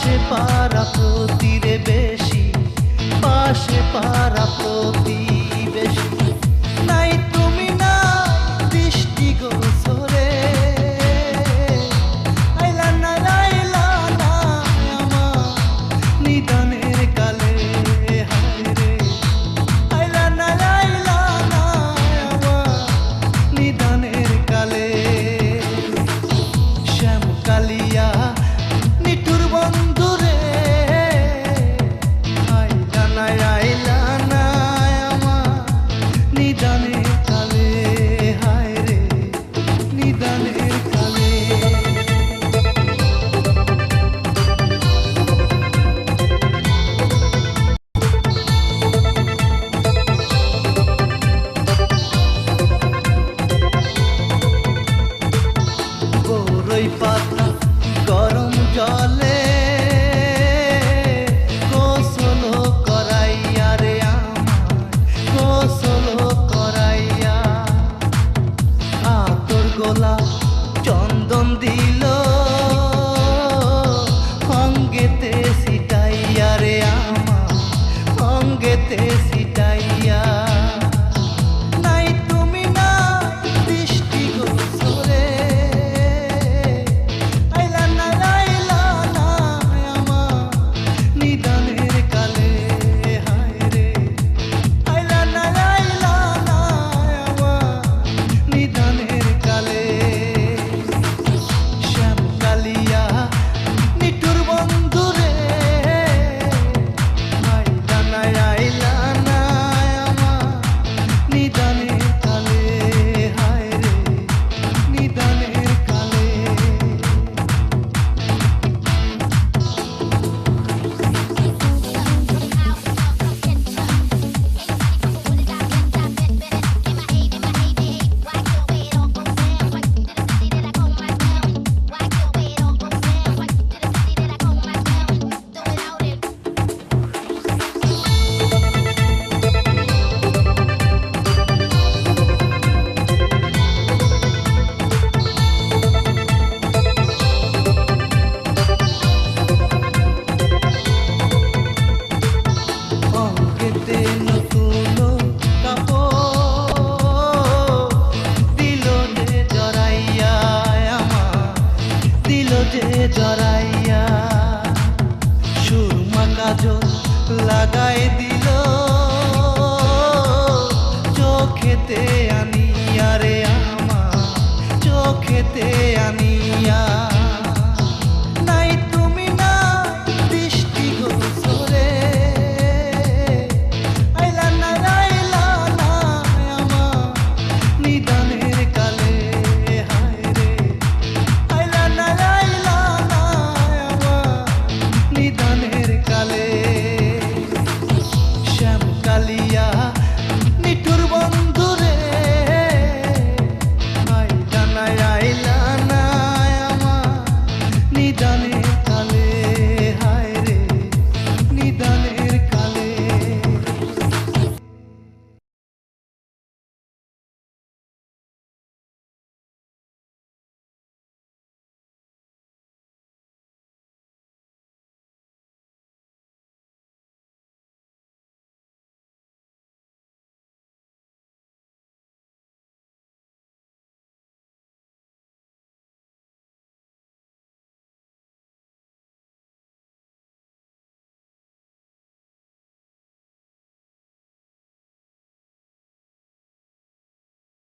পাশে পারা প্রতিরে বেশি, পাশে পারা প্রতিবেশী নাই তুমি না দৃষ্টি গোচরে। আইলা না আইলা না আমার নিদানের কালে, হায় রে আইলা না আইলা না আমার নিদানের কালে। শ্যাম কালিয়া নিঠুর বন্ধুরে, আইলা না আইলা না আমার নিদানের কালে, হায় রে নিদানের কালে। বড়ই পাতা গরম জলে গোসল করাইয়া রে আমার, গোসল করাইয়া। আতর গোলা চন্দন দিল অঙ্গেতে ছিটাইয়া রে আমার, অঙ্গেতে ছিটাইয়া। নাই তুমি না দৃষ্টি গোচরে, আইলা না আইলা না আমার নিদানের কালে, হায় রে আইলা না আইলা না আমার নিদানের কালে। শ্যাম কালিয়া নিঠুর বন্ধুরে, আইলা না আইলা না আমার নিদানের কালে, হায় রে নিদানের কালে। অঙ্কেতে নতুন কাপড় দিল যে জড়াইয়া আমার, দিল যে জড়াইয়া। সুরমা কাজল লাগাই দিল চোখেতে আনিয়া রে আমার, চোখেতে আনিয়া।